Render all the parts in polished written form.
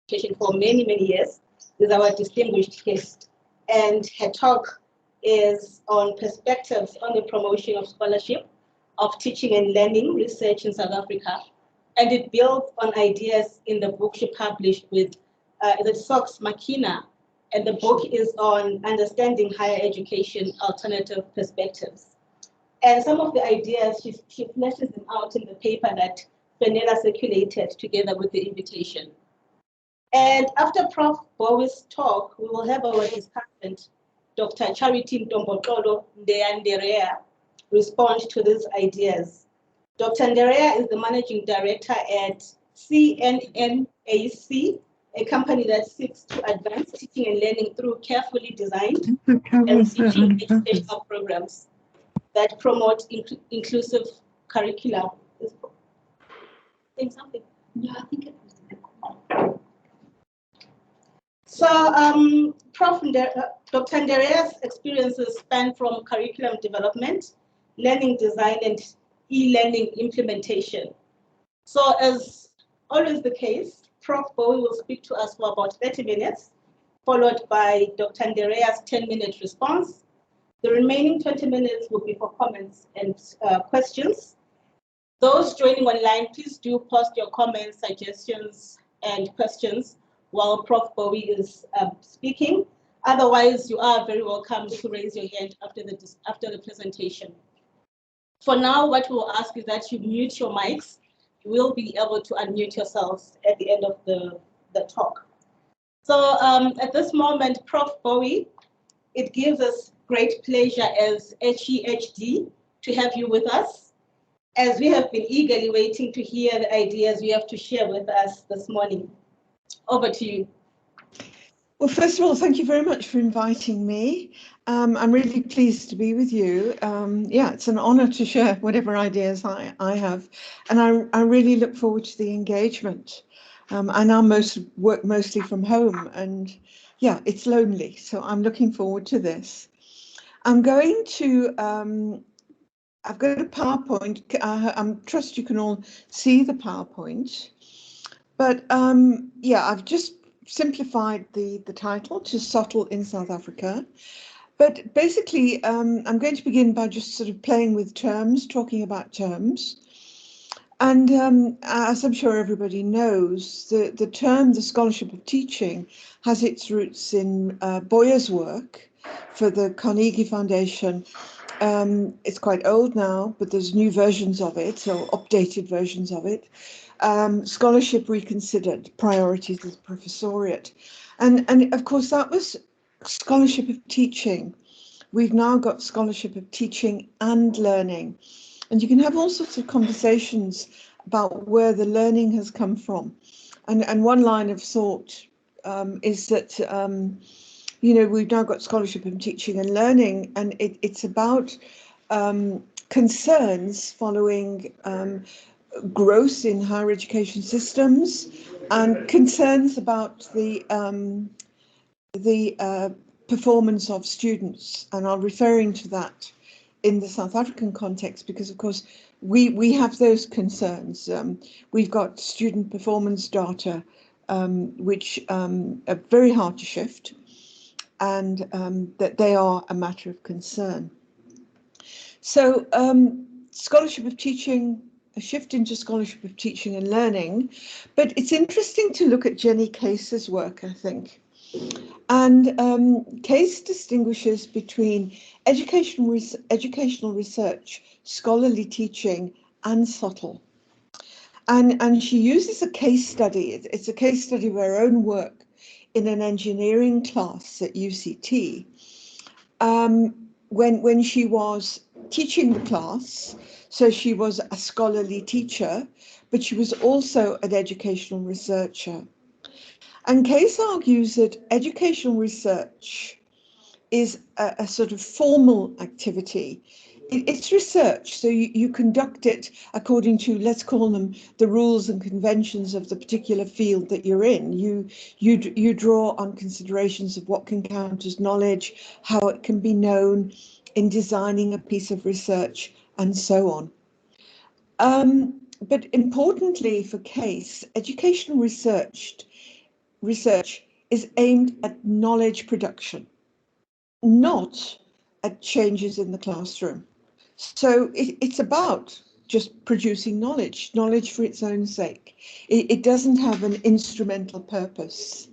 education for many, many years, is our distinguished guest. And her talk is on perspectives on the promotion of scholarship, of teaching and learning research in South Africa. And it builds on ideas in the book she published with the SARChI-HEHD, and the book is on understanding higher education alternative perspectives. And some of the ideas, she fleshes them out in the paper that Fenella circulated together with the invitation. And after Prof. Boughey's talk, we will have our discussant, Dr. Charity Ndeya-Ndereya, respond to these ideas. Dr. Ndereya is the managing director at CNNAC, a company that seeks to advance teaching and learning through carefully designed and teaching educational programs that promote inclusive curricula. Think something? Yeah, I think it was. So, Dr. Ndereya's experiences span from curriculum development, learning design, and e-learning implementation. So, as always the case, Prof. Boughey will speak to us for about 30 minutes, followed by Dr. Ndereya's 10-minute response. The remaining 20 minutes will be for comments and questions. Those joining online, please do post your comments, suggestions, and questions while Prof. Boughey is speaking. Otherwise, you are very welcome to raise your hand after the presentation. For now, what we'll ask is that you mute your mics. You will be able to unmute yourselves at the end of the talk. So at this moment, Prof. Boughey, it gives us great pleasure as SARChI-HEHD to have you with us, as we have been eagerly waiting to hear the ideas you have to share with us this morning. Over to you. Well, first of all, thank you very much for inviting me. I'm really pleased to be with you. Yeah, it's an honor to share whatever ideas I have, and I really look forward to the engagement. I now work mostly from home, and yeah, it's lonely, so I'm looking forward to this. I'm going to, I've got a PowerPoint. I trust you can all see the PowerPoint, but yeah, I've just simplified the title to SoTL in South Africa. But basically, I'm going to begin by just sort of playing with terms, talking about terms. And as I'm sure everybody knows, the term, the scholarship of teaching, has its roots in Boyer's work for the Carnegie Foundation. It's quite old now, but there's new versions of it, or updated versions of it. Scholarship Reconsidered, Priorities as Professoriate. And of course, that was scholarship of teaching. We've now got scholarship of teaching and learning. And you can have all sorts of conversations about where the learning has come from. And one line of thought is that, you know, we've now got scholarship of teaching and learning, and it's about concerns following growth in higher education systems and concerns about the performance of students. And I'm referring to that in the South African context because, of course, we have those concerns. We've got student performance data, which are very hard to shift, and that they are a matter of concern. So scholarship of teaching, a shift into scholarship of teaching and learning, but it's interesting to look at Jenny Case's work, I think. And Case distinguishes between educational research, scholarly teaching, and SoTL. And she uses a case study. It's a case study of her own work in an engineering class at UCT. When she was teaching the class, so she was a scholarly teacher, but she was also an educational researcher. And Case argues that educational research is a sort of formal activity. It's research, so you conduct it according to, let's call them, the rules and conventions of the particular field that you're in. You draw on considerations of what can count as knowledge, how it can be known in designing a piece of research, and so on. But importantly for Case, educational research research is aimed at knowledge production, not at changes in the classroom. So it's about just producing knowledge for its own sake. It doesn't have an instrumental purpose.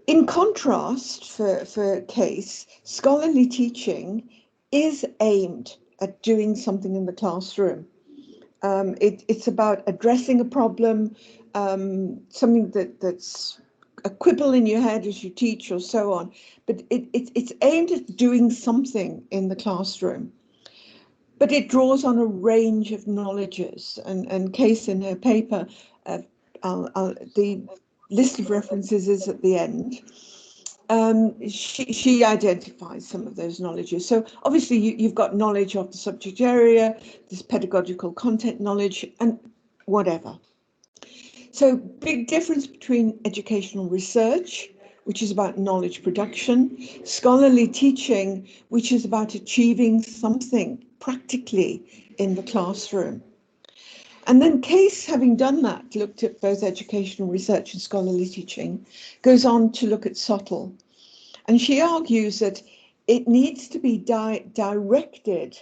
In contrast, for CASE, scholarly teaching is aimed at doing something in the classroom. It's about addressing a problem, something that's a quibble in your head as you teach or so on, but it's aimed at doing something in the classroom. But it draws on a range of knowledges, and CASE in her paper, the list of references is at the end. She identifies some of those knowledges. So obviously you've got knowledge of the subject area, this pedagogical content knowledge, and whatever. So big difference between educational research, which is about knowledge production, scholarly teaching, which is about achieving something practically in the classroom. And then CASE, having done that, looked at both educational research and scholarly teaching, goes on to look at SoTL. And she argues that it needs to be directed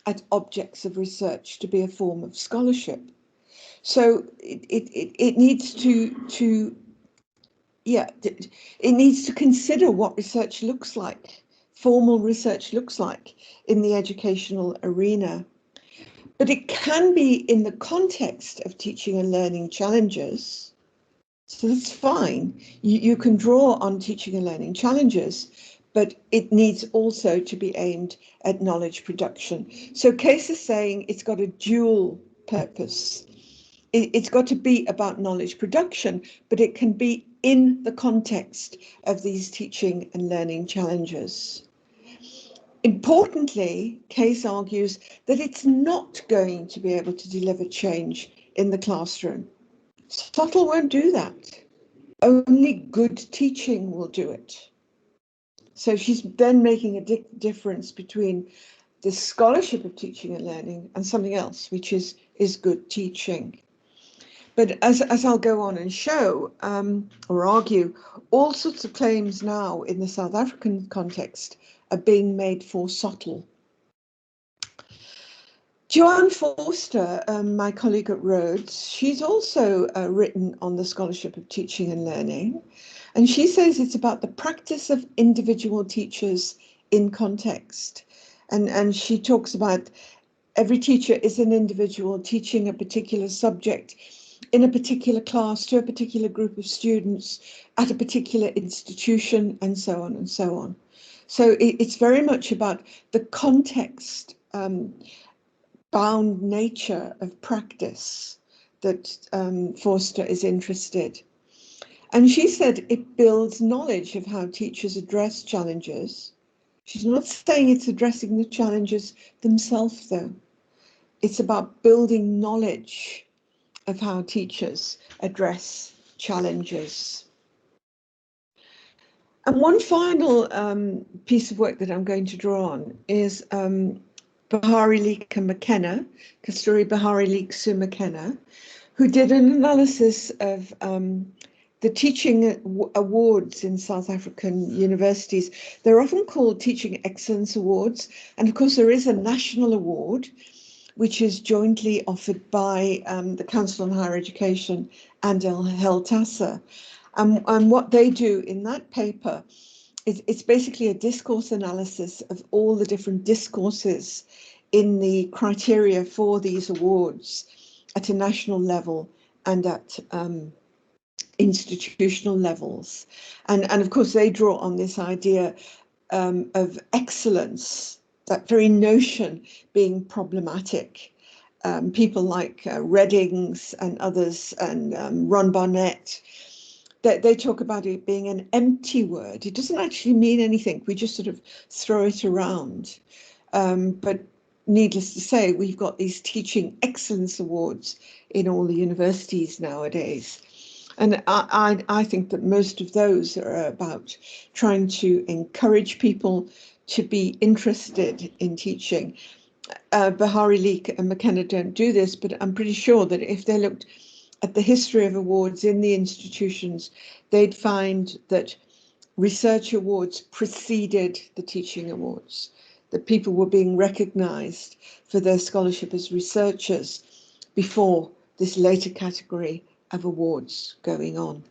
at objects of research to be a form of scholarship. So it needs it needs to consider what research looks like, formal research looks like in the educational arena. But it can be in the context of teaching and learning challenges. So that's fine. You can draw on teaching and learning challenges, but it needs also to be aimed at knowledge production. So CASE is saying it's got a dual purpose. It's got to be about knowledge production, but it can be in the context of these teaching and learning challenges. Importantly, CASE argues that it's not going to be able to deliver change in the classroom. SoTL won't do that. Only good teaching will do it. So she's then making a difference between the scholarship of teaching and learning and something else, which is good teaching. But as I'll go on and show or argue, all sorts of claims now in the South African context are being made for SoTL. Joanne Forster, my colleague at Rhodes, she's also written on the scholarship of teaching and learning, and she says it's about the practice of individual teachers in context. And she talks about every teacher is an individual teaching a particular subject in a particular class to a particular group of students at a particular institution, and so on and so on. So it's very much about the context bound nature of practice that Forster is interested. And she said it builds knowledge of how teachers address challenges. She's not saying it's addressing the challenges themselves, though. It's about building knowledge of how teachers address challenges. And one final piece of work that I'm going to draw on is Boughey, Leek and McKenna, Kasturi Boughey, Leek, Sue McKenna, who did an analysis of the teaching awards in South African universities. They're often called Teaching Excellence Awards. And of course, there is a national award, which is jointly offered by the Council on Higher Education and HELTASA. And what they do in that paper is it's basically a discourse analysis of all the different discourses in the criteria for these awards at a national level and at institutional levels. And of course, they draw on this idea of excellence, that very notion being problematic. People like Reddings and others, and Ron Barnett, they talk about it being an empty word. It doesn't actually mean anything. We just sort of throw it around. But needless to say, we've got these teaching excellence awards in all the universities nowadays. And I think that most of those are about trying to encourage people to be interested in teaching. Boughey, Leek and McKenna don't do this, but I'm pretty sure that if they looked at the history of awards in the institutions, they'd find that research awards preceded the teaching awards, that people were being recognised for their scholarship as researchers before this later category of awards going on.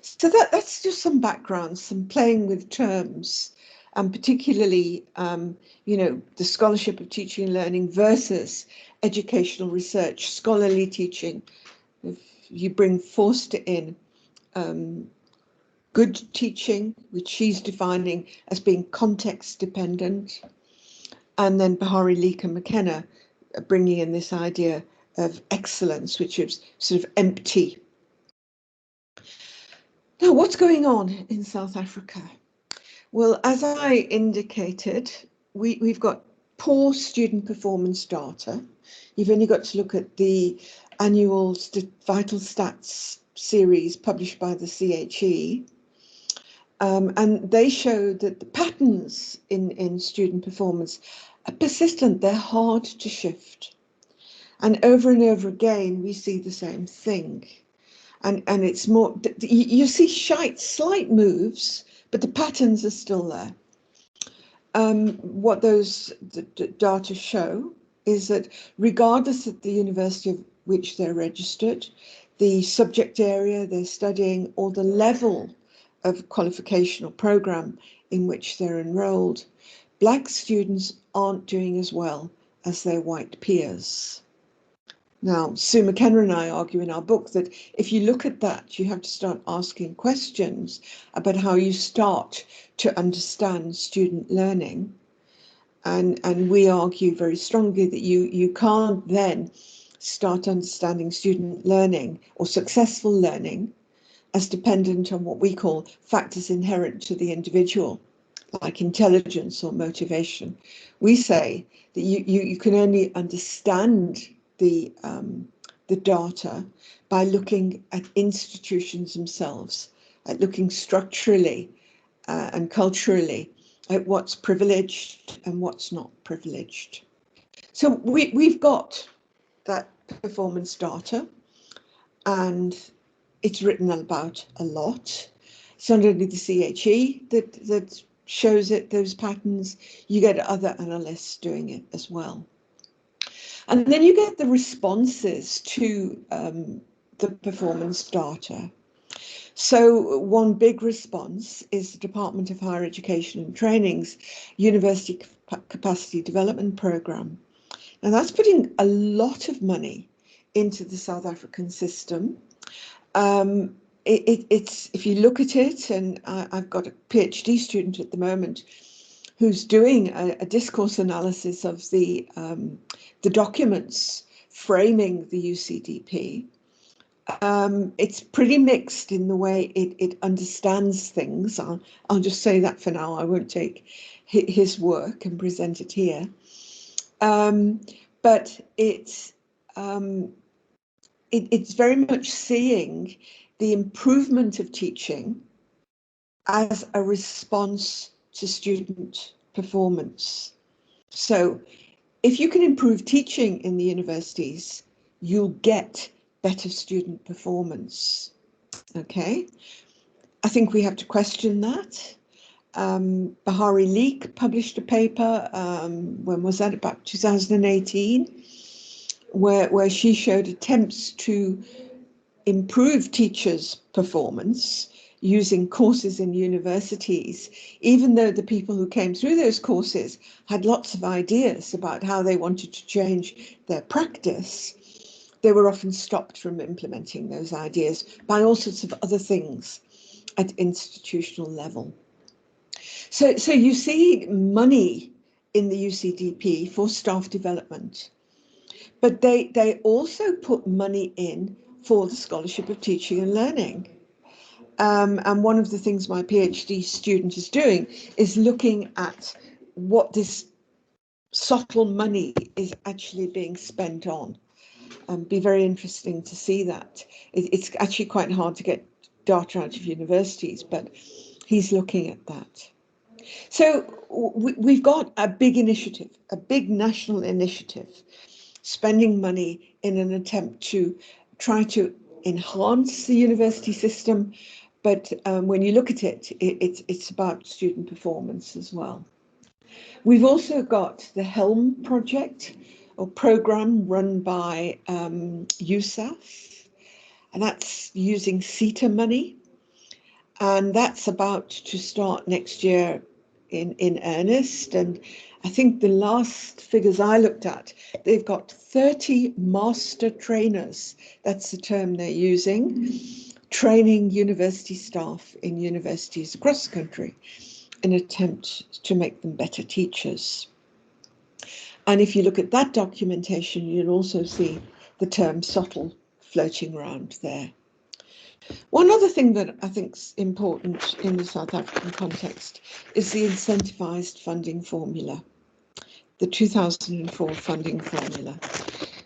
So that's just some background, some playing with terms, and particularly, you know, the scholarship of teaching and learning versus educational research, scholarly teaching. If you bring Forster in, good teaching, which she's defining as being context dependent, and then Boughey, Leek and McKenna bringing in this idea of excellence, which is sort of empty. Now, what's going on in South Africa? Well, as I indicated, we've got poor student performance data. You've only got to look at the annual vital stats series published by the SARChI-HEHD. And they show that the patterns in student performance are persistent, they're hard to shift. And over again, we see the same thing. And it's more, you see slight moves, but the patterns are still there. What those data show is that regardless of the university of which they're registered, the subject area they're studying, or the level of qualification or program in which they're enrolled, Black students aren't doing as well as their white peers. Now, Sue McKenna and I argue in our book that if you look at that, you have to start asking questions about how you start to understand student learning. And we argue very strongly that you can't then start understanding student learning or successful learning as dependent on what we call factors inherent to the individual, like intelligence or motivation. We say that you can only understand the data by looking at institutions themselves, at looking structurally and culturally at what's privileged and what's not privileged. So we've got that performance data, and it's written about a lot. It's not only the SARChI-HEHD that shows it, those patterns, you get other analysts doing it as well. And then you get the responses to the performance data. So one big response is the Department of Higher Education and Training's University Capacity Development Programme. Now that's putting a lot of money into the South African system. It's if you look at it, and I've got a PhD student at the moment who's doing a discourse analysis of the documents framing the UCDP. It's pretty mixed in the way it understands things. I'll just say that for now. I won't take his work and present it here. But it's very much seeing the improvement of teaching as a response to student performance. So if you can improve teaching in the universities, you'll get better student performance. Okay, I think we have to question that. Boughey Leek published a paper, when was that, about 2018, where she showed attempts to improve teachers' performance using courses in universities, even though the people who came through those courses had lots of ideas about how they wanted to change their practice. They were often stopped from implementing those ideas by all sorts of other things at institutional level. So you see money in the UCDP for staff development, but they also put money in for the scholarship of teaching and learning. And one of the things my PhD student is doing is looking at what this subtle money is actually being spent on. Be very interesting to see that. It's actually quite hard to get data out of universities, but he's looking at that. So we've got a big initiative, a big national initiative, spending money in an attempt to try to enhance the university system, but when you look at it, it's about student performance as well. We've also got the HELM project, or program run by USAF, and that's using CETA money. And that's about to start next year in earnest. And I think the last figures I looked at, they've got 30 master trainers, that's the term they're using, training university staff in universities across the country in an attempt to make them better teachers. And if you look at that documentation, you'll also see the term SoTL floating around there. One other thing that I think is important in the South African context is the incentivized funding formula, the 2004 funding formula.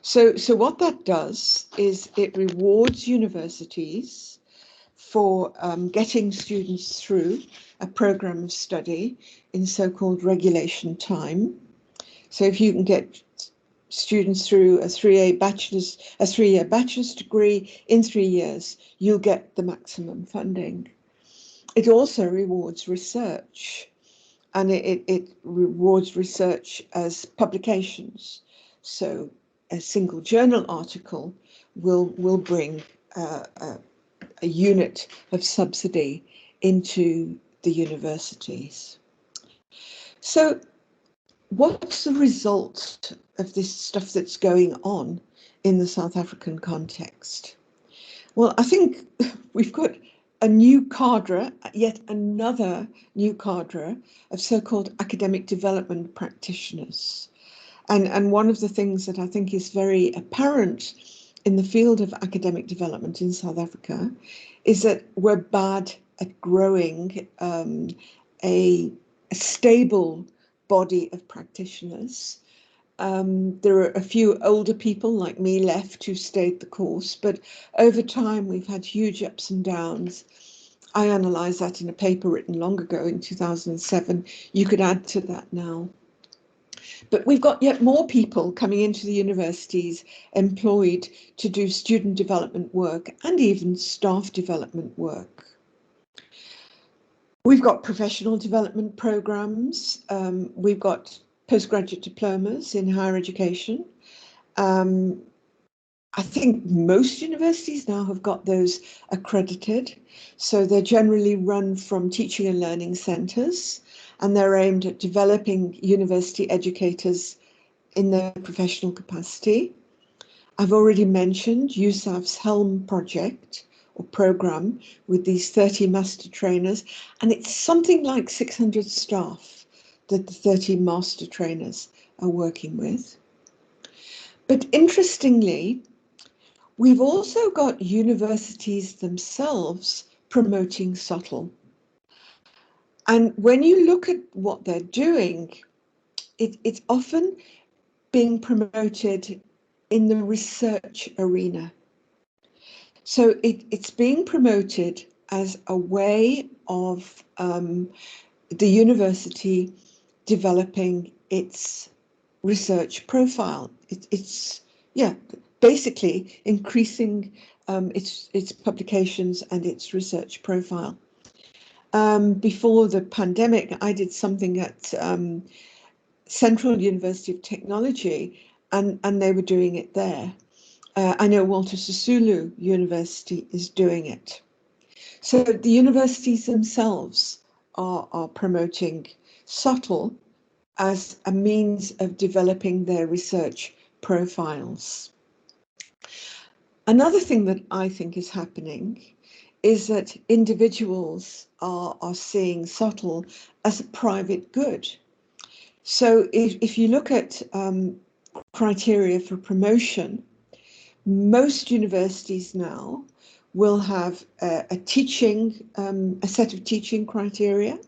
So what that does is it rewards universities for getting students through a program of study in so-called regulation time. So if you can get students through a three-year bachelor's degree in 3 years, you'll get the maximum funding. It also rewards research, and it rewards research as publications. So a single journal article will bring a unit of subsidy into the universities. So what's the result of this stuff that's going on in the South African context? Well, I think we've got a new cadre, yet another new cadre of so-called academic development practitioners. And one of the things that I think is very apparent in the field of academic development in South Africa is that we're bad at growing a stable body of practitioners. There are a few older people like me left who stayed the course, but over time we've had huge ups and downs. I analysed that in a paper written long ago in 2007. You could add to that now. But we've got yet more people coming into the universities employed to do student development work and even staff development work. We've got professional development programs. We've got postgraduate diplomas in higher education. I think most universities now have got those accredited. So they're generally run from teaching and learning centres, and they're aimed at developing university educators in their professional capacity. I've already mentioned USAF's HELM project or program with these 30 master trainers, and it's something like 600 staff that the 30 master trainers are working with. But interestingly, we've also got universities themselves promoting SoTL. And when you look at what they're doing, it's often being promoted in the research arena. So it's being promoted as a way of the university developing its research profile. It's basically increasing its publications and its research profile. Before the pandemic, I did something at Central University of Technology, and they were doing it there. I know Walter Sisulu University is doing it. So the universities themselves are promoting SoTL as a means of developing their research profiles. Another thing that I think is happening is that individuals are seeing SoTL as a private good. So if you look at criteria for promotion, most universities now will have a set of teaching criteria.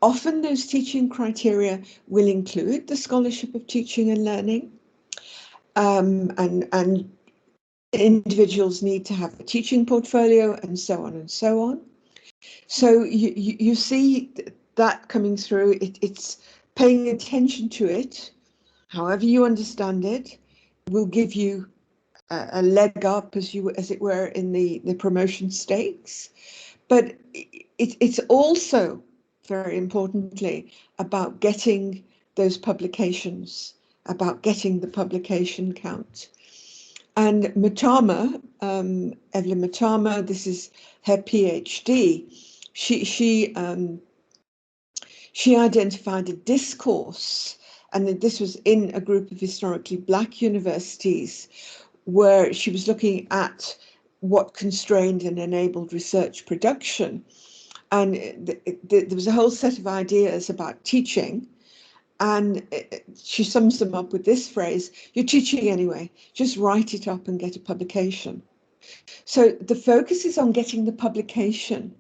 Often those teaching criteria will include the scholarship of teaching and learning, and individuals need to have a teaching portfolio and so on and so on. So you see that coming through. It's paying attention to it, however you understand it, will give you a leg up, as it were, in the promotion stakes. But it's also, very importantly, about getting those publications, about getting the publication count. And Matama, Evelyn Matama, this is her PhD. She identified a discourse, and this was in a group of historically Black universities, where she was looking at what constrained and enabled research production. And there was a whole set of ideas about teaching. And she sums them up with this phrase: you're teaching anyway, just write it up and get a publication. So the focus is on getting the publication.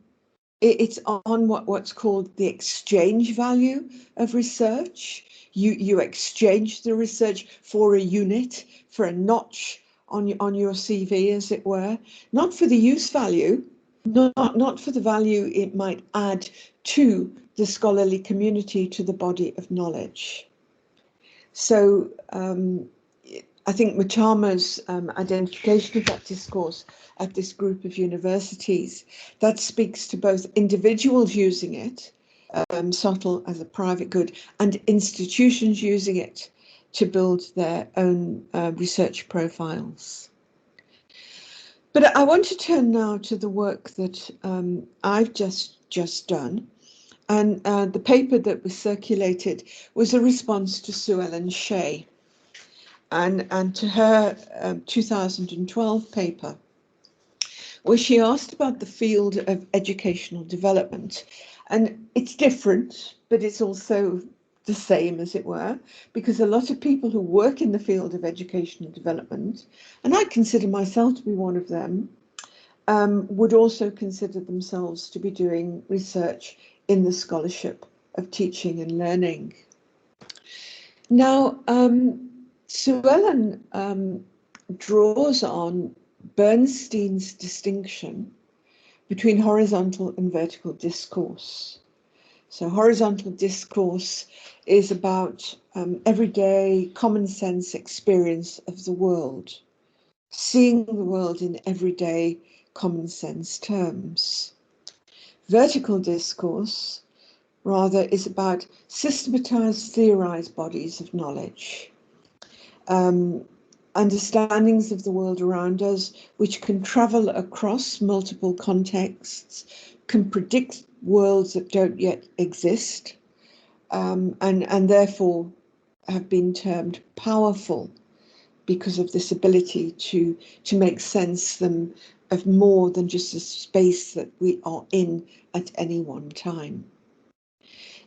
It's on what's called the exchange value of research. You exchange the research for a unit, for a notch on your CV, as it were, not for the use value, not for the value it might add to the scholarly community, to the body of knowledge. So I think Matama's identification of that discourse at this group of universities, that speaks to both individuals using it, SoTL as a private good, and institutions using it to build their own research profiles. But I want to turn now to the work that I've just done. And the paper that was circulated was a response to Sue Ellen Shea and to her 2012 paper, where she asked about the field of educational development. And it's different, but it's also the same, as it were, because a lot of people who work in the field of educational development, and I consider myself to be one of them, would also consider themselves to be doing research in the scholarship of teaching and learning. Now, Sue Ellen draws on Bernstein's distinction between horizontal and vertical discourse. So horizontal discourse is about everyday common sense experience of the world, seeing the world in everyday common sense terms. Vertical discourse, rather, is about systematized, theorized bodies of knowledge, understandings of the world around us, which can travel across multiple contexts, can predict worlds that don't yet exist, and therefore have been termed powerful because of this ability to make sense of more than just a space that we are in at any one time.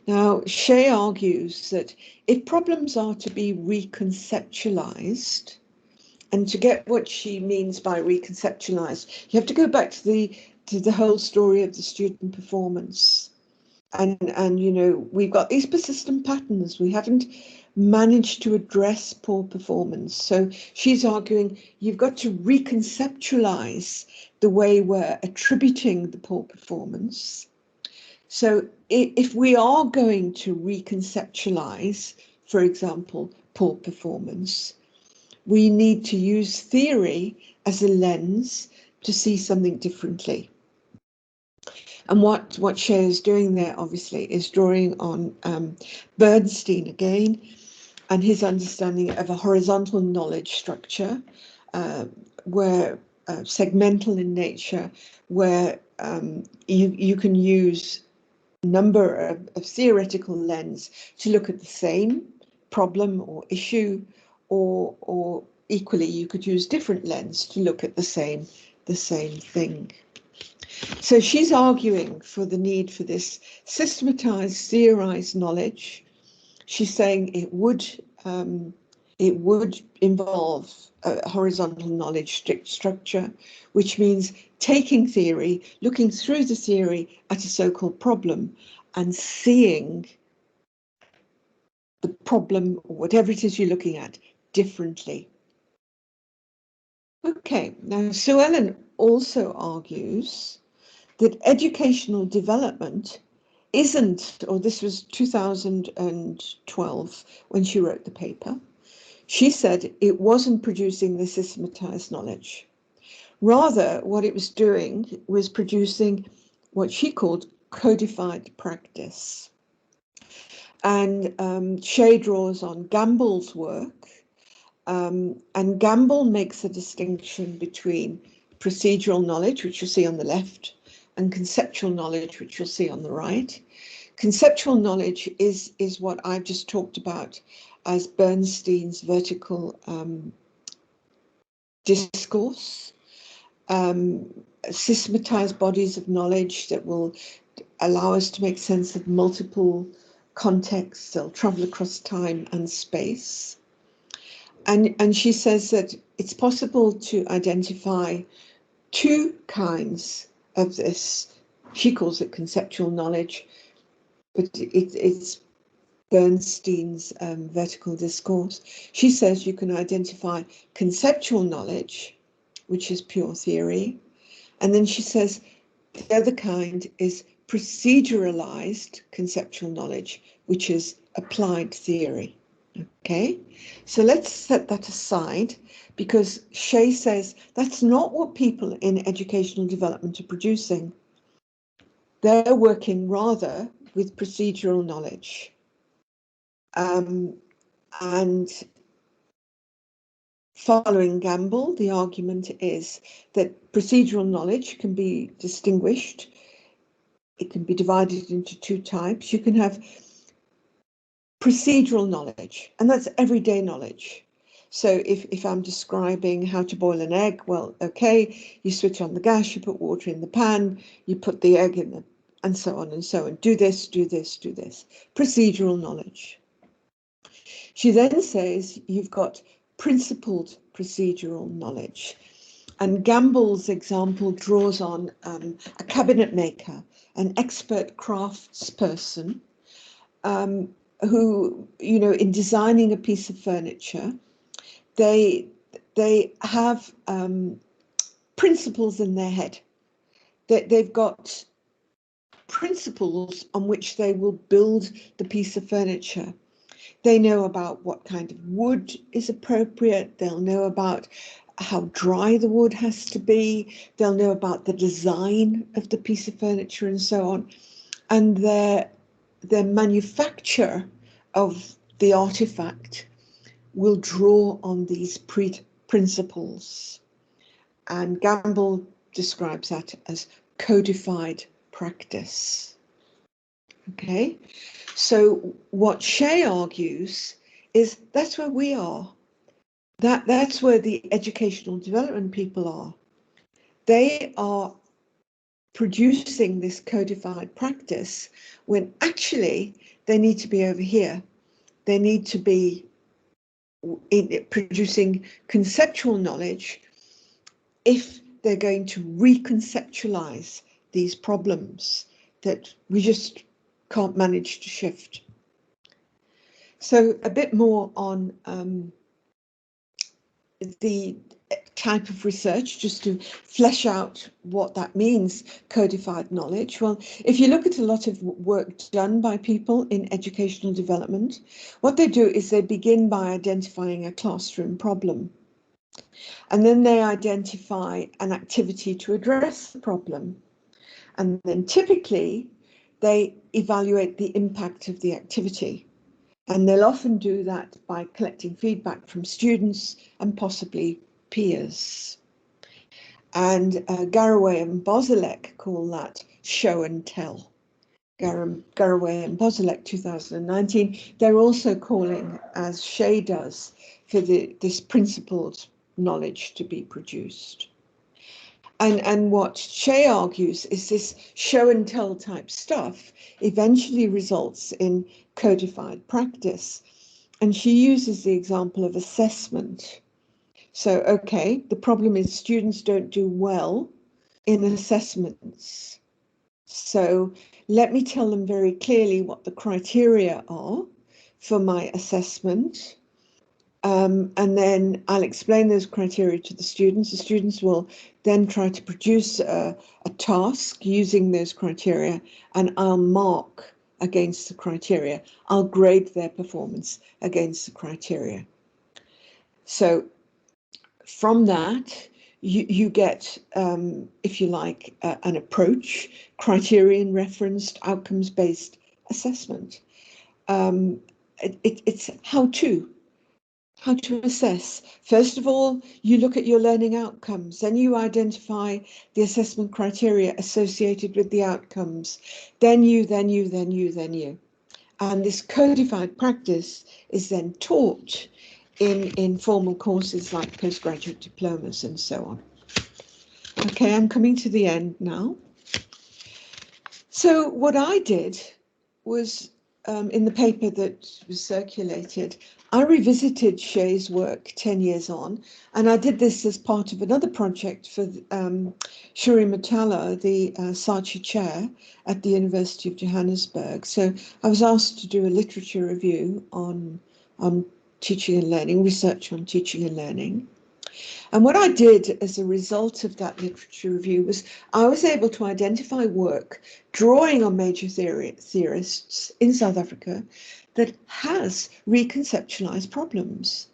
Now, Shea argues that if problems are to be reconceptualized, and to get what she means by reconceptualized, you have to go back to the whole story of the student performance. And you know, we've got these persistent patterns. We haven't managed to address poor performance. So she's arguing you've got to reconceptualize the way we're attributing the poor performance. So if we are going to reconceptualize, for example, poor performance, we need to use theory as a lens to see something differently. And what Shea is doing there, obviously, is drawing on Bernstein again, and his understanding of a horizontal knowledge structure, where segmental in nature, where you can use a number of theoretical lens to look at the same problem or issue, or equally you could use different lens to look at the same thing. So she's arguing for the need for this systematized, theorized knowledge. She's saying it would involve a horizontal knowledge structure, which means taking theory, looking through the theory at a so-called problem, and seeing the problem, or whatever it is you're looking at, differently. Okay, now Sue Ellen also argues that educational development isn't, or this was 2012 when she wrote the paper, She said it wasn't producing the systematized knowledge. Rather, what it was doing was producing what she called codified practice. And Shea draws on Gamble's work, and Gamble makes a distinction between procedural knowledge, which you'll see on the left, and conceptual knowledge, which you'll see on the right. Conceptual knowledge is what I've just talked about as Bernstein's vertical discourse, systematized bodies of knowledge that will allow us to make sense of multiple contexts. They'll travel across time and space. And she says that it's possible to identify two kinds of this. She calls it conceptual knowledge, but it's Bernstein's vertical discourse. She says you can identify conceptual knowledge, which is pure theory. And then she says the other kind is proceduralized conceptual knowledge, which is applied theory. Okay, so let's set that aside, because Shea says that's not what people in educational development are producing. They're working rather with procedural knowledge. And following Gamble, the argument is that procedural knowledge can be distinguished. It can be divided into two types. You can have procedural knowledge, and that's everyday knowledge. So if I'm describing how to boil an egg, well, okay, you switch on the gas, you put water in the pan, you put the egg in the, and so on and so on. Do this, do this, do this. Procedural knowledge. She then says you've got principled procedural knowledge. And Gamble's example draws on a cabinet maker, an expert craftsperson, who, you know, in designing a piece of furniture, they have principles in their head. They've got principles on which they will build the piece of furniture. They know about what kind of wood is appropriate. They'll know about how dry the wood has to be. They'll know about the design of the piece of furniture and so on. And their manufacture of the artifact will draw on these principles. And Gamble describes that as codified practice. Okay, so what Shea argues is that's where we are. That's where the educational development people are. They are producing this codified practice when actually they need to be over here. They need to be producing conceptual knowledge if they're going to reconceptualize these problems that we just can't manage to shift. So a bit more on the type of research, just to flesh out what that means, codified knowledge. Well, if you look at a lot of work done by people in educational development, what they do is they begin by identifying a classroom problem. And then they identify an activity to address the problem. And then typically they evaluate the impact of the activity. And they'll often do that by collecting feedback from students and possibly peers. And Garraway and Bozilek call that show and tell. Garraway and Bozilek 2019, they're also calling, as Shea does, for this principled knowledge to be produced. And what Shea argues is this show and tell type stuff eventually results in codified practice. And she uses the example of assessment. So, okay, the problem is students don't do well in assessments. So let me tell them very clearly what the criteria are for my assessment. And then I'll explain those criteria to the students. The students will then try to produce a task using those criteria, and I'll mark against the criteria. I'll grade their performance against the criteria. So from that, you get, if you like, an approach, criterion referenced, outcomes-based assessment. It's how to assess. First of all, you look at your learning outcomes, then you identify the assessment criteria associated with the outcomes, then you. And this codified practice is then taught in formal courses like postgraduate diplomas and so on. Okay, I'm coming to the end now. So what I did was, in the paper that was circulated, I revisited Shay's work 10 years on, and I did this as part of another project for Shuri Matala, the SARChI chair at the University of Johannesburg. So I was asked to do a literature review on teaching and learning, research on teaching and learning. And what I did as a result of that literature review was I was able to identify work drawing on major theorists in South Africa that has reconceptualized problems.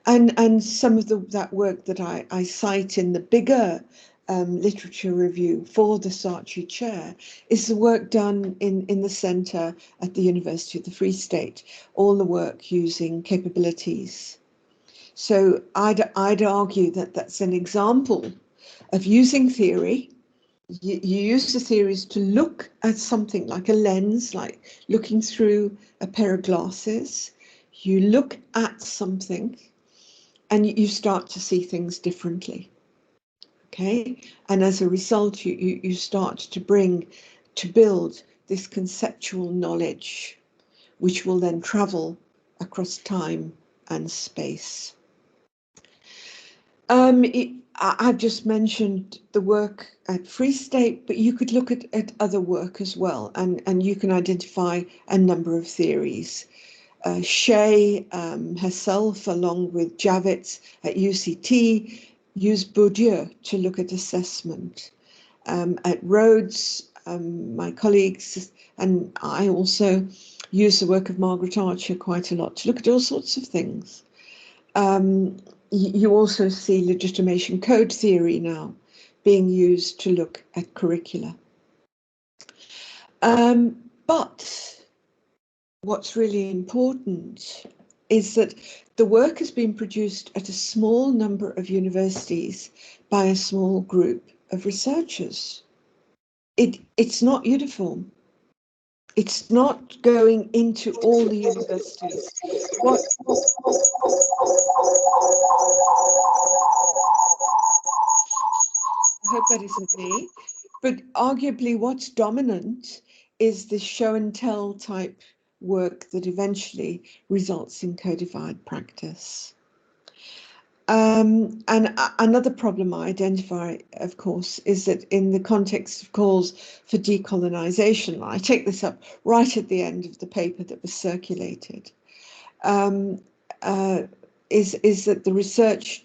And some of that work that I cite in the bigger literature review for the SARChI chair is the work done in the centre at the University of the Free State, all the work using capabilities. So I'd argue that that's an example of using theory. You use the theories to look at something like a lens, like looking through a pair of glasses. You look at something and you start to see things differently. Okay, and as a result, you start to build this conceptual knowledge, which will then travel across time and space. I've just mentioned the work at Free State, but you could look at other work as well, and you can identify a number of theories. Shay herself, along with Javits at UCT, used Bourdieu to look at assessment. At Rhodes, my colleagues and I also use the work of Margaret Archer quite a lot to look at all sorts of things. You also see legitimation code theory now being used to look at curricula. But what's really important is that the work has been produced at a small number of universities by a small group of researchers. It's not uniform. It's not going into all the universities. I hope that isn't me, but arguably what's dominant is the show and tell type work that eventually results in codified practice. And another problem I identify, of course, is that in the context of calls for decolonization, I take this up right at the end of the paper that was circulated, is that the research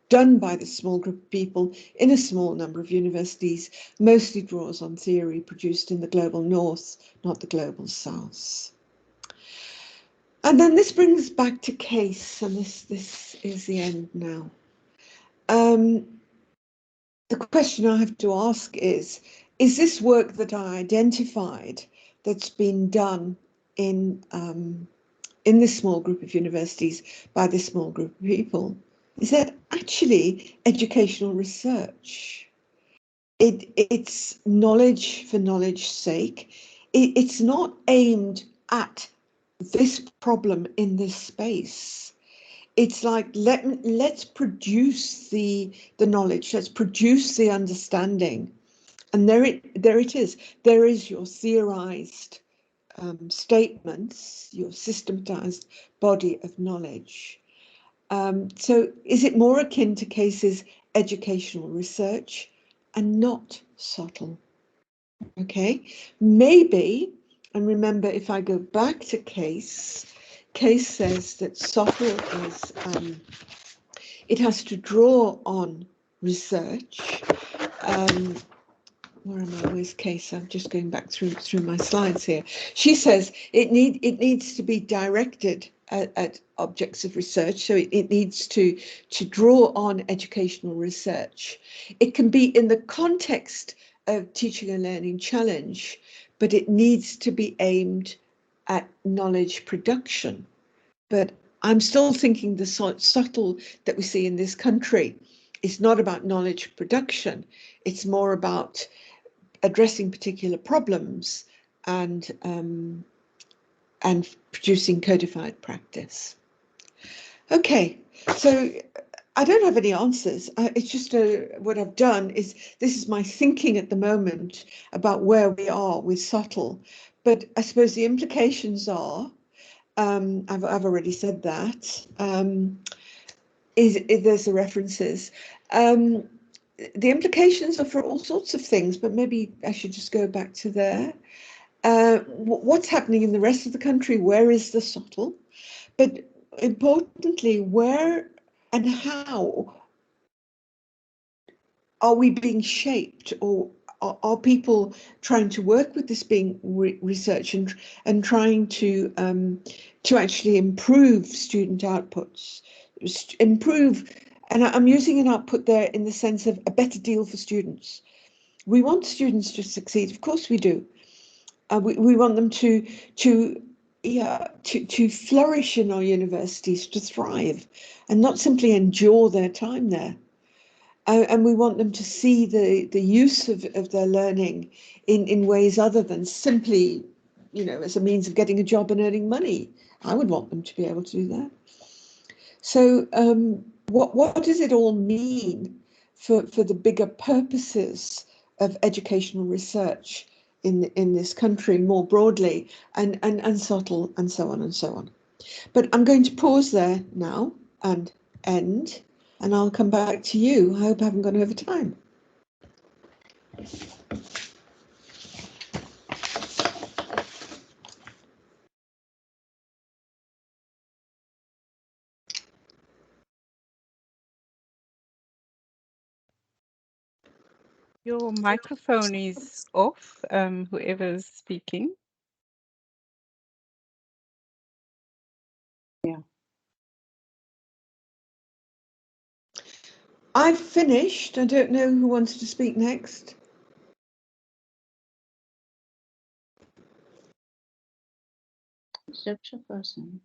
done by this small group of people in a small number of universities mostly draws on theory produced in the global north, not the global south. And then this brings back to case, and this is the end now. The question I have to ask is this work that I identified that's been done in this small group of universities by this small group of people, is that actually educational research? It's knowledge for knowledge's sake. It's not aimed at this problem in this space. It's like, let's produce the knowledge, let's produce the understanding. And there it is. There is your theorized statements, your systematized body of knowledge. So is it more akin to Case's educational research and not subtle? Okay, maybe, and remember, if I go back to Case says that subtle is, it has to draw on research. Where am I? Where's Case? I'm just going back through my slides here. She says it needs to be directed at objects of research, so it needs to draw on educational research. It can be in the context of teaching and learning challenge, but it needs to be aimed at knowledge production. But I'm still thinking the SoTL that we see in this country is not about knowledge production. It's more about addressing particular problems and producing codified practice. Okay, so I don't have any answers. It's just what I've done is, this is my thinking at the moment about where we are with SoTL. But I suppose the implications are, I've already said that, there's the references. The implications are for all sorts of things, but maybe I should just go back to there. What's happening in the rest of the country? Where is the SoTL? But importantly, where and how are we being shaped, or are people trying to work with this being research and trying to actually improve student outputs, improve, and I'm using an output there in the sense of a better deal for students. We want students to succeed, of course we do. We want them to flourish in our universities, to thrive, and not simply endure their time there. And we want them to see the use of their learning in ways other than simply, as a means of getting a job and earning money. I would want them to be able to do that. So what does it all mean for the bigger purposes of educational research in this country more broadly, and SoTL, and so on and so on? But I'm going to pause there now and end, and I'll come back to you. I hope I haven't gone over time. Your microphone is off, whoever's speaking. Yeah. I've finished. I don't know who wants to speak next. Structure person.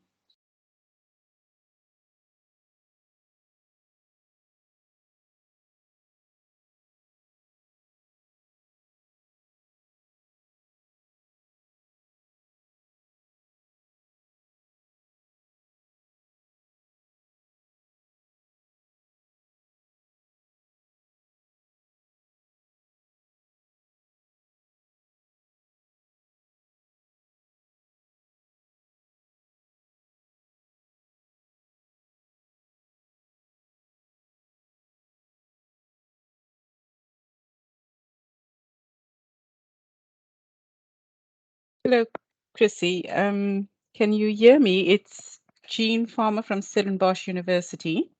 Hello, Chrissie. Can you hear me? It's Jean Farmer from Stellenbosch University.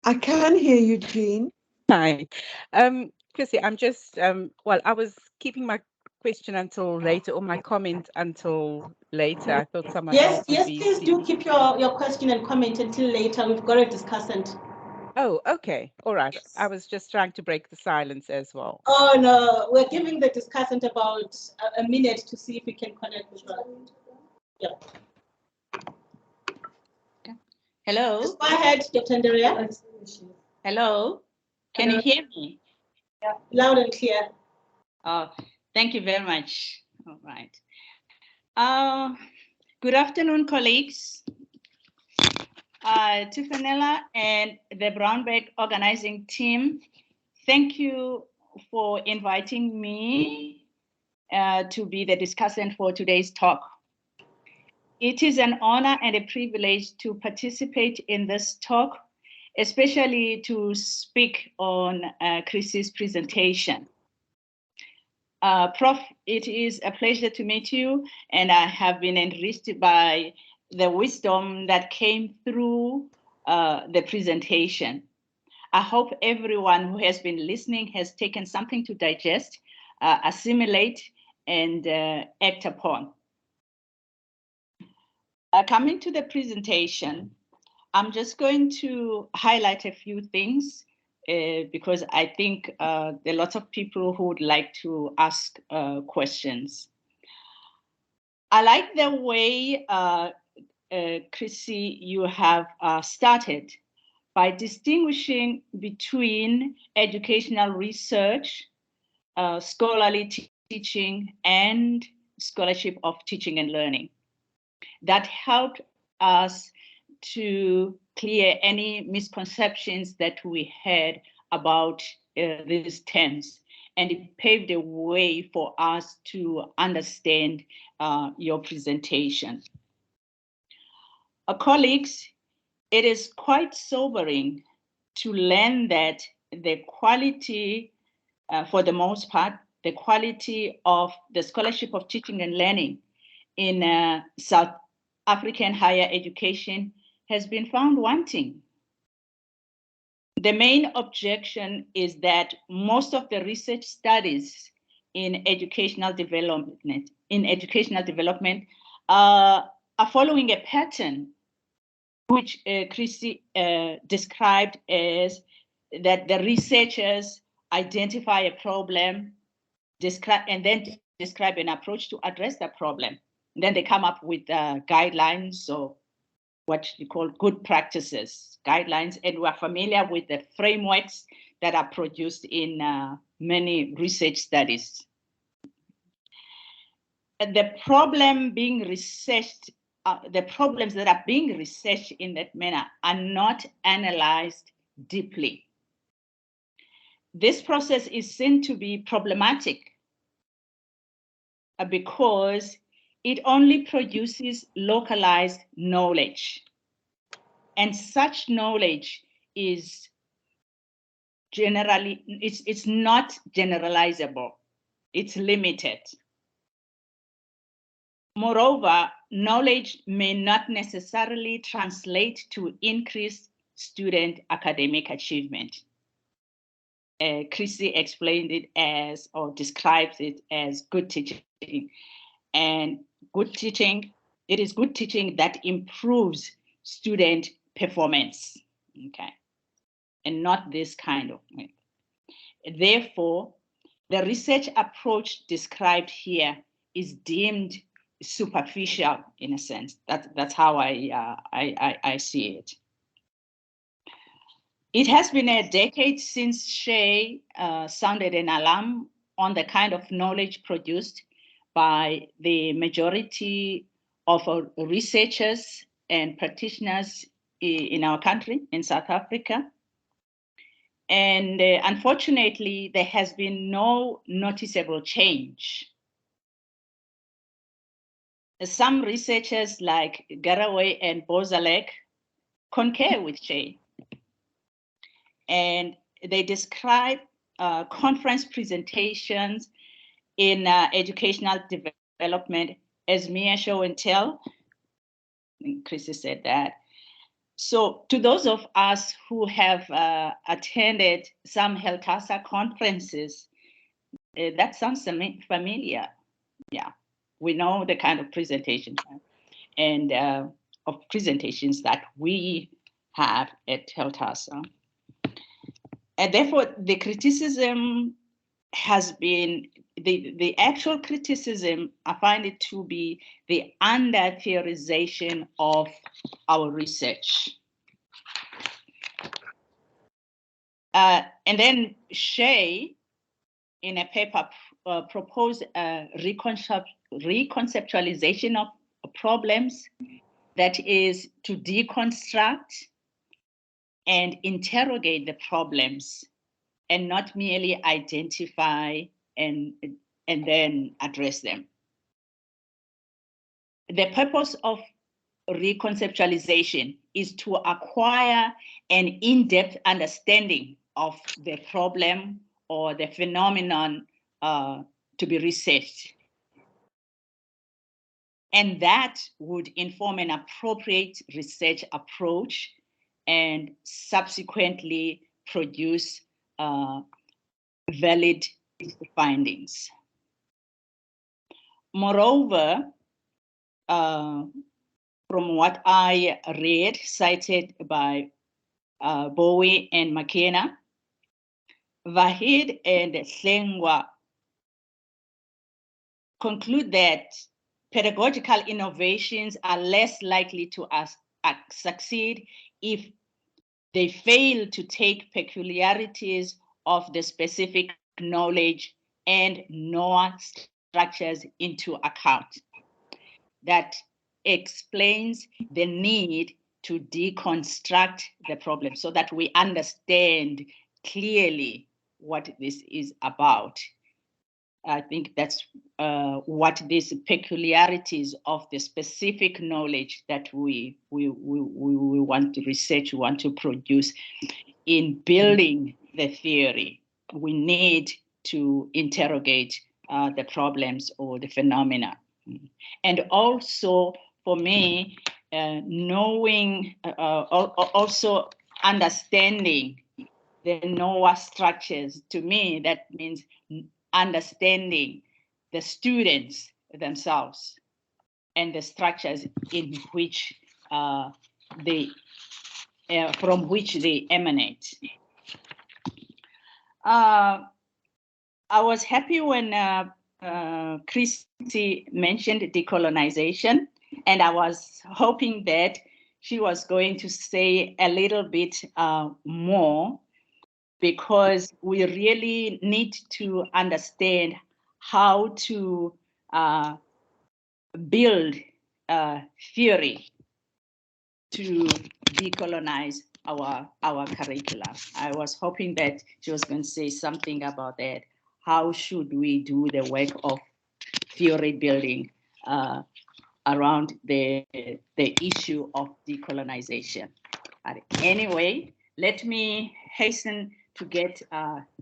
I can hear you, Jean. Hi. Chrissie, I'm just, well, I was keeping my question until later, or my comment until later. I thought someone else would be Please speaking. do keep your question and comment until later. We've got a discussant. Oh, okay. All right. Yes. I was just trying to break the silence as well. Oh, no. We're giving the discussant about a minute to see if we can connect with her. Yeah. Hello. Just go ahead, Dr. Ndeya. Hello. Can you hear me? Yeah, loud and clear. Oh, thank you very much. All right. Good afternoon, colleagues. Tifanella and the Brown Bag organizing team, thank you for inviting me to be the discussant for today's talk. It is an honor and a privilege to participate in this talk, especially to speak on Chrissie's presentation. Prof, it is a pleasure to meet you, and I have been enriched by the wisdom that came through the presentation. I hope everyone who has been listening has taken something to digest, assimilate, and act upon. Coming to the presentation, I'm just going to highlight a few things because I think there are lots of people who would like to ask questions. I like the way, Chrissie, you have started by distinguishing between educational research, scholarly teaching, and scholarship of teaching and learning. That helped us to clear any misconceptions that we had about these terms, and it paved a way for us to understand your presentation. Colleagues, it is quite sobering to learn that the quality, for the most part, the quality of the scholarship of teaching and learning in South African higher education has been found wanting. The main objection is that most of the research studies in educational development are following a pattern which Chrissie described as that the researchers identify a problem, and then describe an approach to address that problem. And then they come up with guidelines, or what we call good practices, guidelines, and we're familiar with the frameworks that are produced in many research studies. The problem being researched, the problems that are being researched in that manner are not analyzed deeply. This process is seen to be problematic because it only produces localized knowledge. And such knowledge is generally, it's not generalizable, it's limited. Moreover, knowledge may not necessarily translate to increased student academic achievement. Chrissie explained it as, or describes it as, good teaching. And good teaching, it is good teaching that improves student performance, okay, and not this kind of thing. Therefore, the research approach described here is deemed superficial in a sense. That's how I see it. It has been a decade since SHE sounded an alarm on the kind of knowledge produced by the majority of researchers and practitioners in our country, in South Africa. And unfortunately, there has been no noticeable change. Some researchers like Garraway and Bozalek concur with SHE. And they describe conference presentations in educational development as mere show and tell. Chrissie said that. So to those of us who have attended some HELTASA conferences, that sounds familiar. Yeah, we know the kind of presentations and of presentations that we have at HELTASA. And therefore, the criticism has been, the actual criticism, I find it to be the under-theorization of our research. And then SHE, in a paper, proposed a reconceptualization of problems, that is to deconstruct and interrogate the problems and not merely identify and then address them. The purpose of reconceptualization is to acquire an in-depth understanding of the problem or the phenomenon to be researched. And that would inform an appropriate research approach and subsequently produce valid findings. Moreover, from what I read, cited by Boughey and McKenna, Vahid and Hlengwa conclude that pedagogical innovations are less likely to succeed if they fail to take peculiarities of the specific knowledge and knowledge structures into account. That explains the need to deconstruct the problem so that we understand clearly what this is about. I think that's what these peculiarities of the specific knowledge that we want to research, we want to produce in building the theory. We need to interrogate the problems or the phenomena. And also, for me, knowing, also understanding the NOAA structures, to me, that means understanding the students themselves and the structures in which from which they emanate. I was happy when Chrissie mentioned decolonization, and I was hoping that she was going to say a little bit more, because we really need to understand how to build theory to decolonize our curricula. I was hoping that she was going to say something about that. How should we do the work of theory building around the issue of decolonization? But anyway, let me hasten to get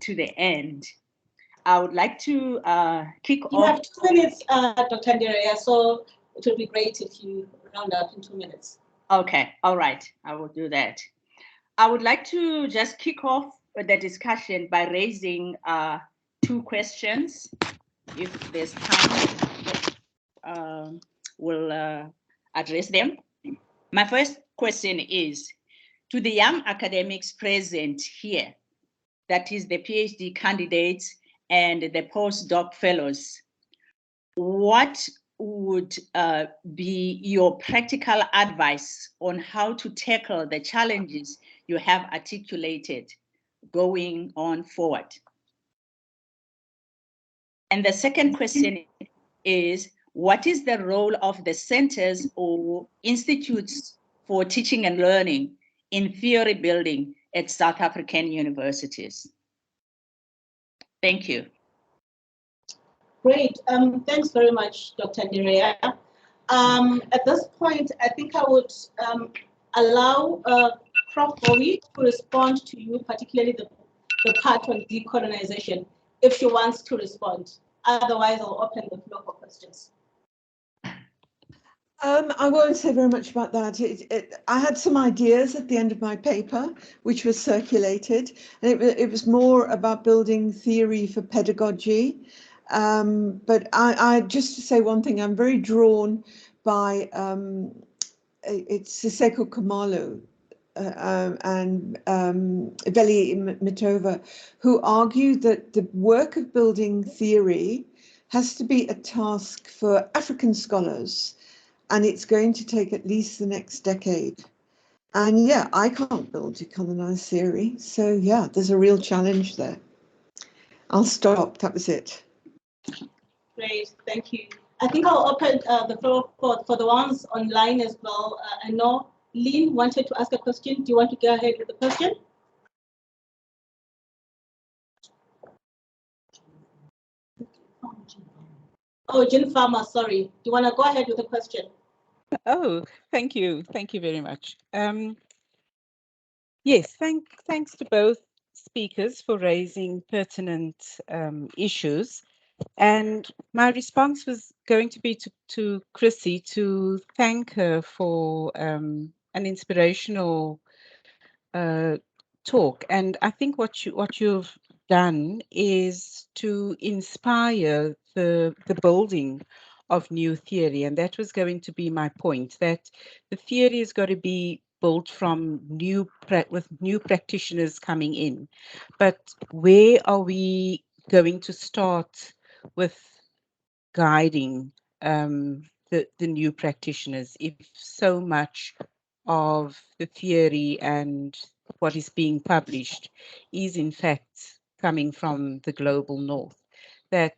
to the end. I would like to kick off. You have 2 minutes, Dr. Ndeya, so it would be great if you round up in 2 minutes. Okay, all right, I will do that. I would like to just kick off the discussion by raising 2 questions. If there's time, we'll address them. My first question is, to the young academics present here, that is the PhD candidates and the postdoc fellows, what would be your practical advice on how to tackle the challenges you have articulated going on forward? And the second question is, what is the role of the centers or institutes for teaching and learning in theory building at South African universities? Thank you. Great. Thanks very much, Dr. Ndeya. At this point, I think I would allow Prof. Boughey to respond to you, particularly the part on decolonization, if she wants to respond. Otherwise, I'll open the floor for questions. I won't say very much about that. I had some ideas at the end of my paper, which was circulated, and it was more about building theory for pedagogy. But I just to say one thing, I'm very drawn by it's Siseko Khumalo and Veli Mitova, who argue that the work of building theory has to be a task for African scholars, and it's going to take at least the next decade. And yeah, I can't build decolonized theory, so yeah, there's a real challenge there. I'll stop. That was it. Great, thank you. I think I'll open the floor for the ones online as well. I know Lynn wanted to ask a question. Do you want to go ahead with the question? Oh, Jean Farmer, sorry. Do you want to go ahead with the question? Oh, thank you. Thank you very much. Yes, thanks to both speakers for raising pertinent issues. And my response was going to be to Chrissie, to thank her for an inspirational talk. And I think what you've done is to inspire the building of new theory. And that was going to be my point, that the theory has got to be built from with new practitioners coming in. But where are we going to start with guiding the new practitioners if so much of the theory and what is being published is in fact coming from the global north? That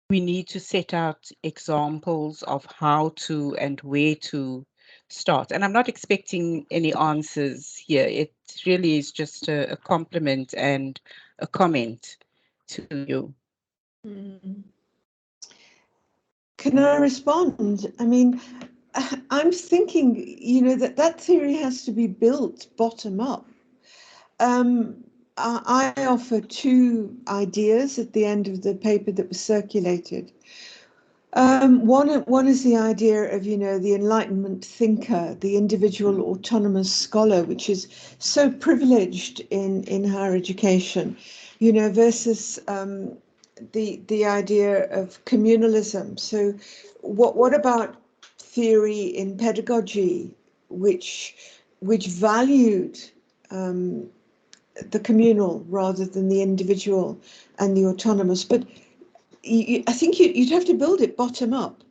we need to set out examples of how to and where to start. And I'm not expecting any answers here. It really is just a compliment and a comment to you. Can I respond? I mean, I'm thinking, you know, that theory has to be built bottom up. I offer two ideas at the end of the paper that was circulated. One is the idea of, you know, the Enlightenment thinker, the individual autonomous scholar, which is so privileged in higher education, you know, versus the idea of communalism. So what about theory in pedagogy, which valued the communal rather than the individual and the autonomous? But I think you'd have to build it bottom up.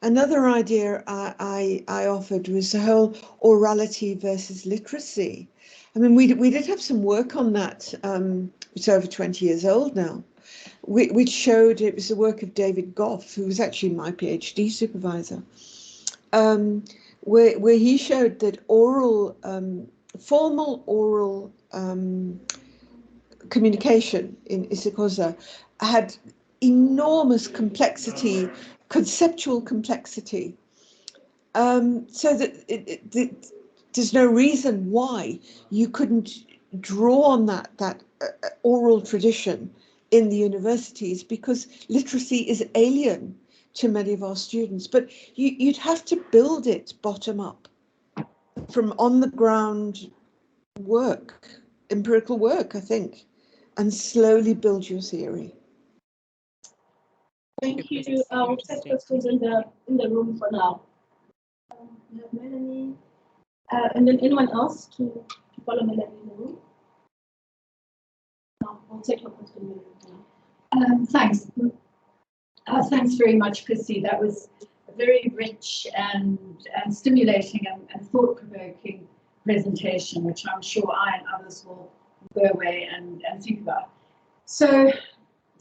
Another idea I offered was the whole orality versus literacy. I mean, we did have some work on that. It's over 20 years old now, which showed, it was the work of David Goff, who was actually my PhD supervisor, where he showed that formal oral communication in isiXhosa had enormous complexity, conceptual complexity, so that there's no reason why you couldn't draw on that oral tradition in the universities, because literacy is alien to many of our students. But you'd have to build it bottom up, from on the ground work, empirical work, I think, and slowly build your theory. Thank you. I'll take questions in the room for now. We have Melanie, and then anyone else to follow Melanie in the room? No, I'll take your question now. Thanks. Thanks very much, Chrissie. That was a very rich and stimulating and thought-provoking presentation, which I'm sure I and others will go away and think about. So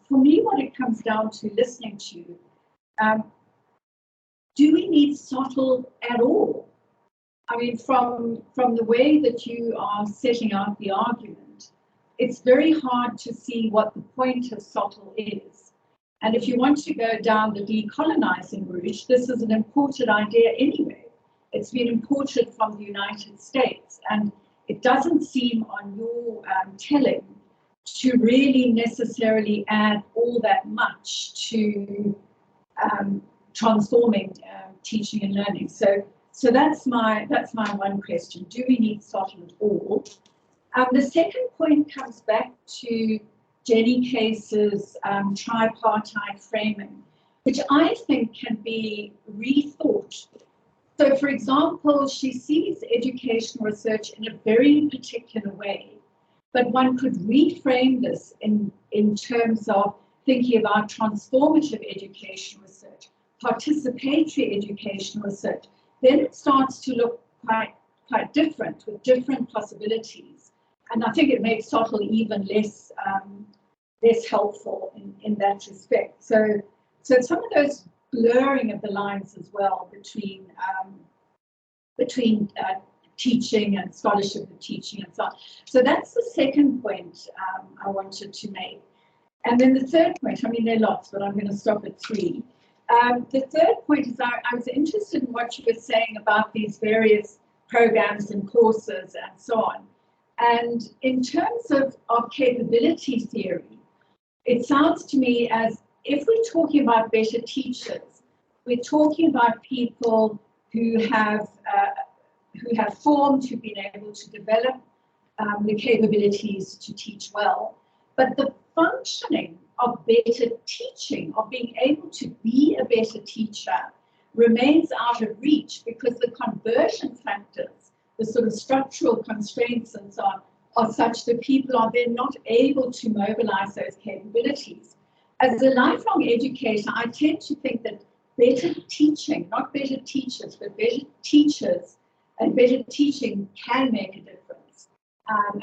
for me, what it comes down to listening to, do we need SoTL at all? I mean, from the way that you are setting out the argument, it's very hard to see what the point of SoTL is. And if you want to go down the decolonizing route, this is an imported idea anyway. It's been imported from the United States, and it doesn't seem on your telling to really necessarily add all that much to transforming teaching and learning. So that's my one question. Do we need SoTL at all? The second point comes back to Jenny Case's tripartite framing, which I think can be rethought. So, for example, she sees educational research in a very particular way, but one could reframe this in terms of thinking about transformative educational research, participatory educational research. Then it starts to look quite different, with different possibilities. And I think it makes SoTL even less helpful in that respect. So some of those blurring of the lines as well between teaching and scholarship of teaching and so on. So that's the second point I wanted to make. And then the third point, I mean, there are lots, but I'm going to stop at 3. The third point is I was interested in what you were saying about these various programs and courses and so on. And in terms of capability theory, it sounds to me as if we're talking about better teachers, we're talking about people who have formed, who've been able to develop the capabilities to teach well. But the functioning better teaching, of being able to be a better teacher, remains out of reach because the conversion factors, the sort of structural constraints and so on, are such that people are then not able to mobilize those capabilities. As a lifelong educator, I tend to think that better teaching, not better teachers, but better teachers and better teaching can make a difference.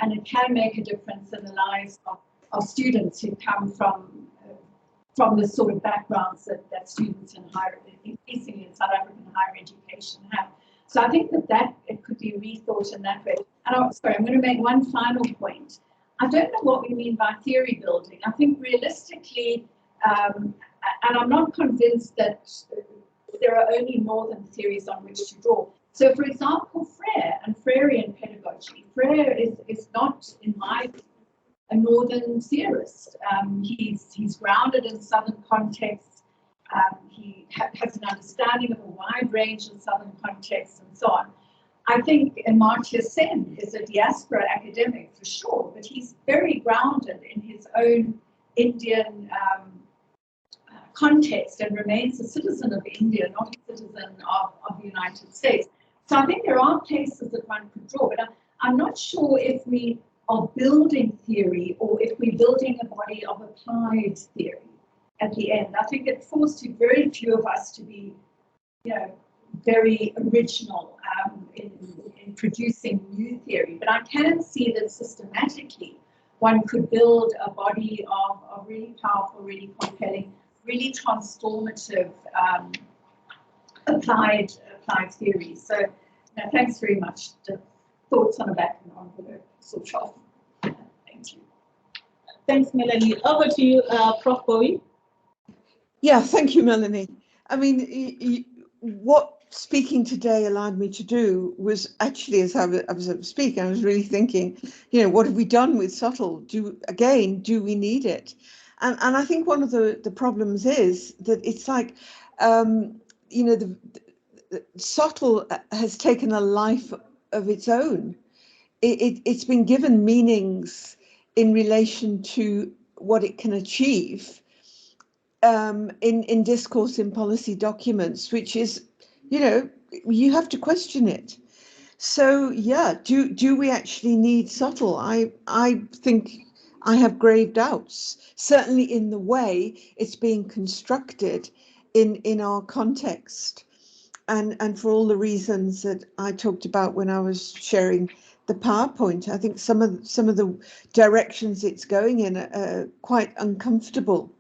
And it can make a difference in the lives of students who come from the sort of backgrounds that students increasingly in South African higher education have. So I think that it could be rethought in that way. And I'm going to make one final point. I don't know what we mean by theory building. I think realistically, and I'm not convinced that there are only northern theories on which to draw. So for example, Freirean pedagogy. Freire is not, in my view, a northern theorist. He's grounded in southern contexts. He has an understanding of a wide range of southern contexts and so on. I think Amartya Sen is a diaspora academic for sure, but he's very grounded in his own Indian context and remains a citizen of India, not a citizen of the United States. So I think there are places that one could draw, but I'm not sure if we are building theory or if we're building a body of applied theory at the end. I think it falls to very few of us to be, very original in producing new theory. But I can see that systematically one could build a body of really powerful, really compelling, really transformative applied theory. So thanks very much. The thoughts on the back and envelope sort of. Thank you. Thanks, Melanie. Over to you, Prof. Boughey. Yeah, thank you, Melanie. I mean, what speaking today allowed me to do was actually, as I was speaking, I was really thinking, what have we done with SoTL? Do we need it? And I think one of the problems is that it's like, the SoTL has taken a life of its own. It's been given meanings in relation to what it can achieve in discourse in policy documents, which is, you have to question it. So yeah, do we actually need SoTL? I think I have grave doubts, certainly in the way it's being constructed in our context, and for all the reasons that I talked about when I was sharing the PowerPoint. I think some of the directions it's going in are quite uncomfortable.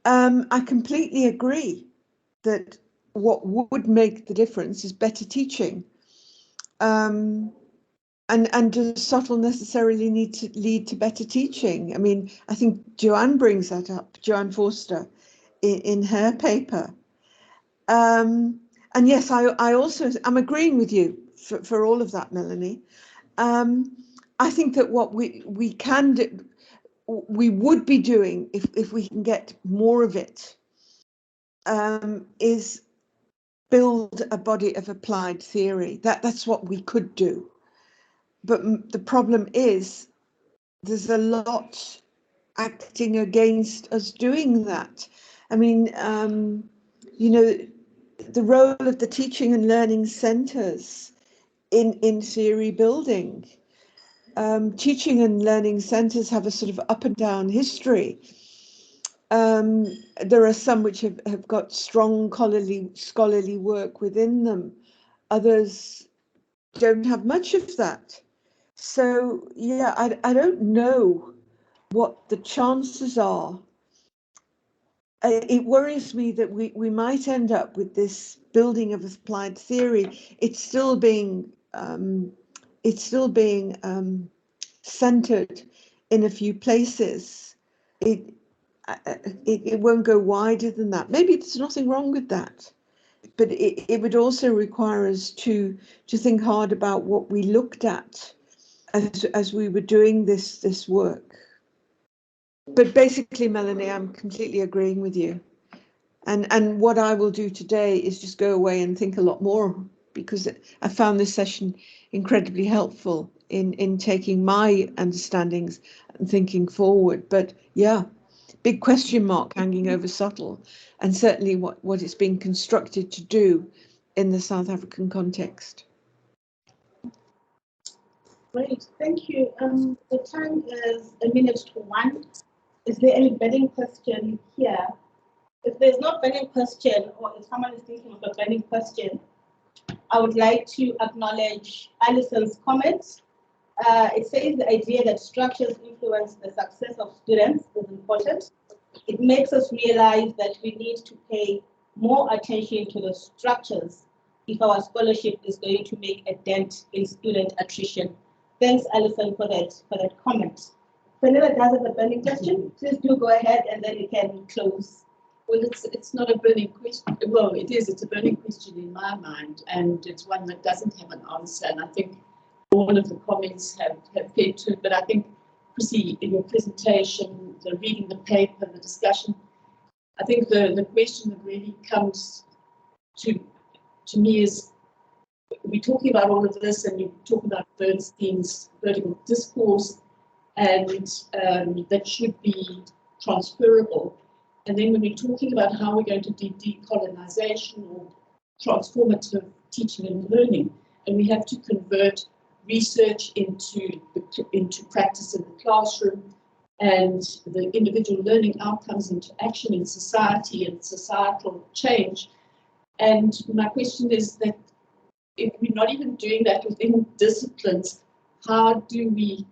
I completely agree that what would make the difference is better teaching. And does SoTL necessarily need to lead to better teaching? I mean, I think Joanne brings that up, Joanne Forster, in her paper. And yes, I'm agreeing with you for all of that, Melanie. I think that what we can do, we would be doing if we can get more of it, is build a body of applied theory. That's what we could do. But the problem is there's a lot acting against us doing that. I mean, the role of the teaching and learning centres in theory building. Teaching and learning centres have a sort of up and down history. There are some which have got strong scholarly work within them. Others don't have much of that. So yeah, I don't know what the chances are. It worries me that we might end up with this building of applied theory. It's still being centered in a few places. It won't go wider than that. Maybe there's nothing wrong with that, but it would also require us to think hard about what we looked at as we were doing this work. But basically, Melanie, I'm completely agreeing with you. And what I will do today is just go away and think a lot more, because I found this session incredibly helpful in taking my understandings and thinking forward. But yeah, big question mark hanging over SoTL, and certainly what it's being constructed to do in the South African context. Great, thank you. The time is 1:01. Is there any burning question here? If there's no burning question, or if someone is thinking of a burning question, I would like to acknowledge Alison's comments. It says the idea that structures influence the success of students is important. It makes us realize that we need to pay more attention to the structures if our scholarship is going to make a dent in student attrition. Thanks, Alison, for that comment. Whenever does have a burning question, please do go ahead and then you can close. Well, it's not a burning question. Well, it is. It's a burning question in my mind, and it's one that doesn't have an answer. And I think all of the comments have fed to it. But I think, Chrissie, in your presentation, the reading the paper, the discussion, I think the question that really comes to me is, we're talking about all of this, and you talk about Bernstein's vertical discourse, and that should be transferable. And then when we're talking about how we're going to do decolonization or transformative teaching and learning, and we have to convert research into practice in the classroom, and the individual learning outcomes into action in society and societal change. And my question is that if we're not even doing that within disciplines, how do we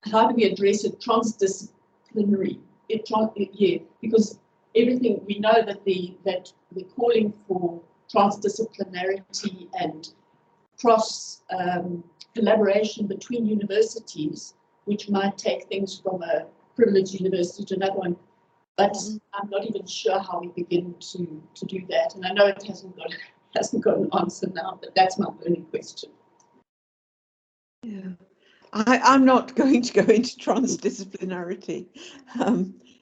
address it transdisciplinary? Because everything we know that we're calling for transdisciplinarity and cross collaboration between universities, which might take things from a privileged university to another one. But I'm not even sure how we begin to do that. And I know it hasn't got an answer now, but that's my burning question. Yeah. I'm not going to go into transdisciplinarity.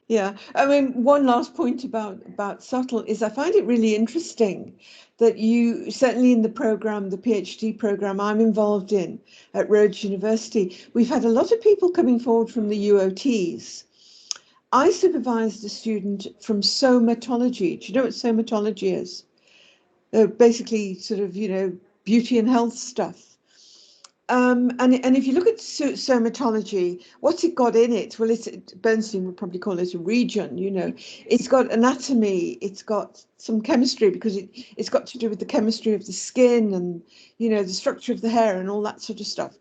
Yeah, I mean, one last point about SoTL is I find it really interesting that you, certainly in the program, the PhD program I'm involved in at Rhodes University, we've had a lot of people coming forward from the UOTs. I supervised a student from somatology. Do you know what somatology is? Basically sort of, beauty and health stuff. And if you look at somatology, what's it got in it? Well, Bernstein would probably call it a region, It's got anatomy, it's got some chemistry, because it's got to do with the chemistry of the skin and, the structure of the hair and all that sort of stuff.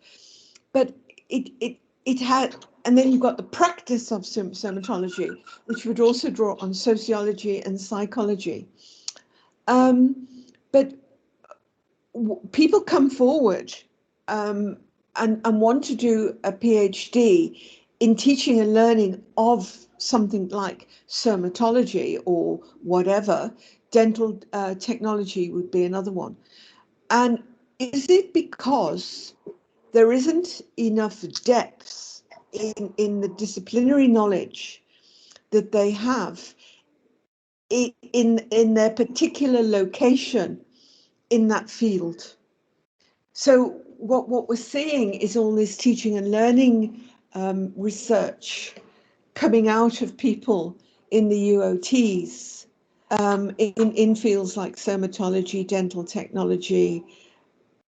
But it had, and then you've got the practice of somatology, which would also draw on sociology and psychology. But people come forward and want to do a PhD in teaching and learning of something like somatology or whatever. Dental technology would be another one. And is it because there isn't enough depth in the disciplinary knowledge that they have in their particular location in that field? So what we're seeing is all this teaching and learning research coming out of people in the UOTs in fields like somatology, dental technology.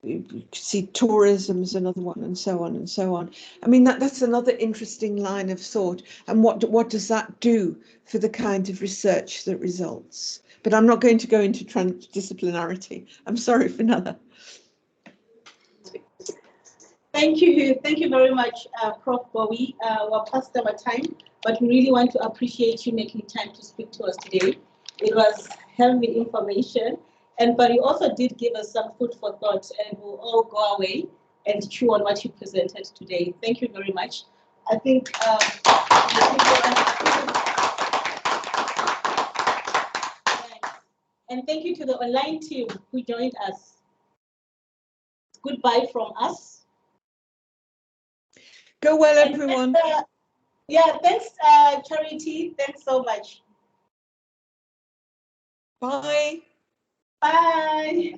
You see tourism is another one, and so on and so on. I mean, that's another interesting line of thought. And what does that do for the kind of research that results? But I'm not going to go into transdisciplinarity. I'm sorry, Fenella. Thank you very much, Prof. Boughey. We're past our time, but we really want to appreciate you making time to speak to us today. It was heavy information, but you also did give us some food for thought, and we'll all go away and chew on what you presented today. Thank you very much. I think, and thank you to the online team who joined us. Goodbye from us. Go well, everyone. Yeah, thanks, Charity. Thanks so much. Bye. Bye.